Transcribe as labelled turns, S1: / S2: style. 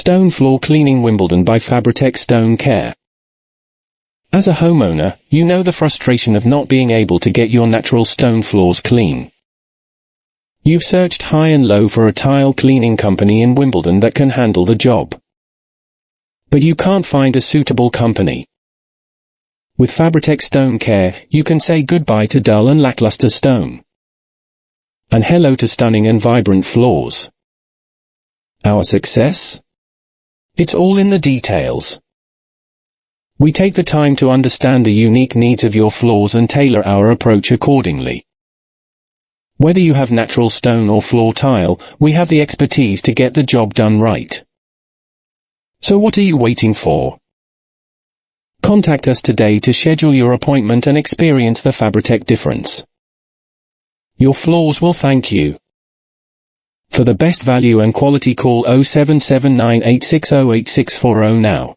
S1: Stone Floor Cleaning Wimbledon by Fabritec Stone Care. As a homeowner, you know the frustration of not being able to get your natural stone floors clean. You've searched high and low for a tile cleaning company in Wimbledon that can handle the job. But you can't find a suitable company. With Fabritec Stone Care, you can say goodbye to dull and lackluster stone. And hello to stunning and vibrant floors. Our success? It's all in the details. We take the time to understand the unique needs of your floors and tailor our approach accordingly. Whether you have natural stone or floor tile, we have the expertise to get the job done right. So what are you waiting for? Contact us today to schedule your appointment and experience the Fabritec difference. Your floors will thank you. For the best value and quality, call 0779860860 now.